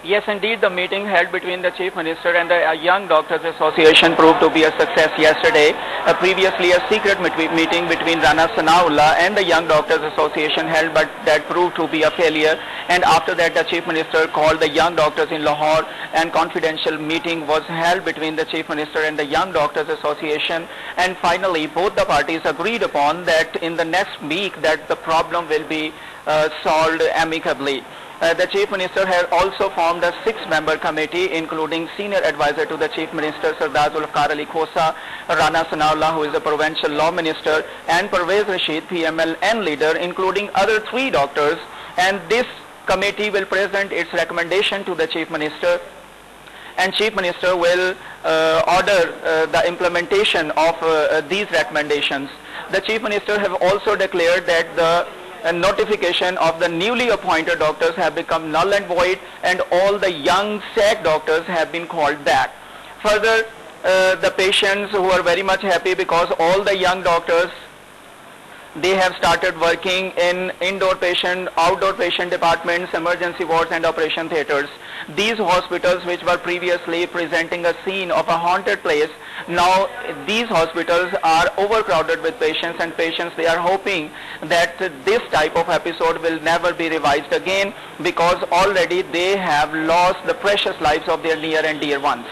Yes, indeed, the meeting held between the Chief Minister and the Young Doctors Association proved to be a success yesterday. Previously, a secret meeting between Rana Sanaullah and the Young Doctors Association held, but that proved to be a failure. And after that, the Chief Minister called the Young Doctors in Lahore, and confidential meeting was held between the Chief Minister and the Young Doctors Association. And finally, both the parties agreed upon that in the next week that the problem will be solved amicably. The Chief Minister has also formed a 6-member committee, including Senior Advisor to the Chief Minister Sardar Zulfikar Ali Khosa, Rana Sanaullah, who is the Provincial Law Minister, and Parvez Rashid, PMLN leader, including other 3 doctors. And this committee will present its recommendation to the Chief Minister, and Chief Minister will order the implementation of these recommendations. The Chief Minister have also declared that the notification of the newly appointed doctors have become null and void, and all the young SAC doctors have been called back. Further, the patients who are very much happy because all the young doctors, they have started working in indoor patient, outdoor patient departments, emergency wards and operation theatres. These hospitals, which were previously presenting a scene of a haunted place, now these hospitals are overcrowded with patients, and patients, they are hoping that this type of episode will never be revised again, because already they have lost the precious lives of their near and dear ones.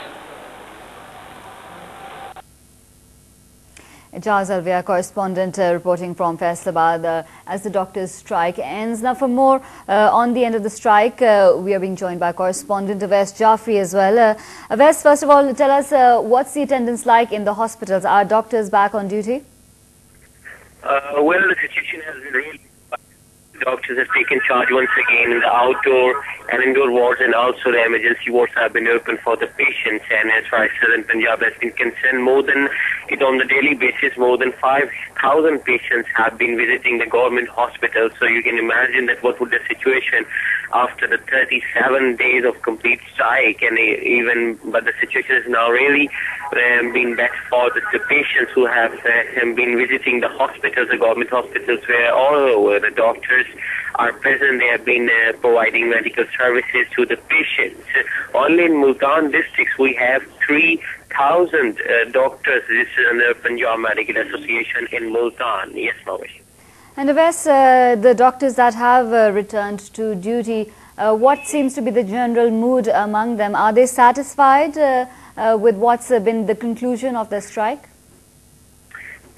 Ijaz Alvia, correspondent reporting from Faisalabad as the doctors' strike ends. Now, for more on the end of the strike, we are being joined by correspondent Awais Jafri as well. Awais, first of all, tell us what's the attendance like in the hospitals? Are doctors back on duty? Well, the situation has been really bad. Doctors have taken charge once again in the outdoor and indoor wards, and also the emergency wards have been open for the patients. And as far as Southern Punjab has been concerned, on the daily basis, more than 5,000 patients have been visiting the government hospital. So you can imagine that what would the situation after the 37 days of complete strike, and but the situation is now really been bad for the patients who have been visiting the hospitals, the government hospitals, where all over the doctors are present. They have been providing medical services to the patients. Only in Multan districts we have 3,000 doctors registered under Punjab Medical Association in Multan. Yes, Mavish. And Awais, the doctors that have returned to duty, what seems to be the general mood among them? Are they satisfied with what's been the conclusion of the strike?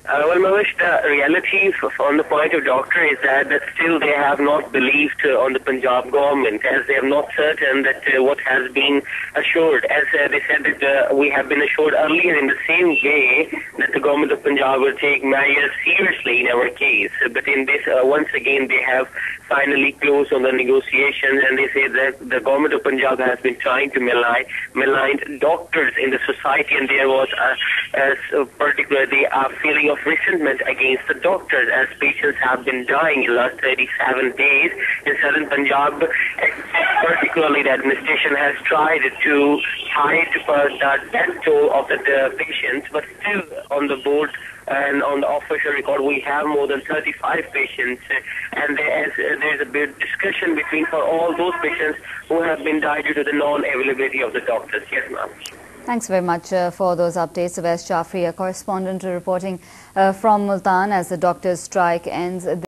Well, Mavish, the reality from the point of doctor is that still they have not believed on the Punjab government, as they are not certain that what has been assured. As they said that we have been assured earlier in the same way that the government of Punjab will take measures seriously in our case. But in this, once again, they have finally closed on the negotiations, and they say that the government of Punjab has been trying to malign doctors in the society, and there was particularly a feeling of resentment against the doctors, as patients have been dying in the last 37 days in southern Punjab. Particularly, the administration has tried to hide the death toll of the patients, but still on the board and on the official record we have more than 35 patients, and there's a big discussion between for all those patients who have been died due to the non-availability of the doctors. Yes, ma'am. Thanks very much for those updates. Awais Jafri, a correspondent reporting from Multan as the doctors' strike ends.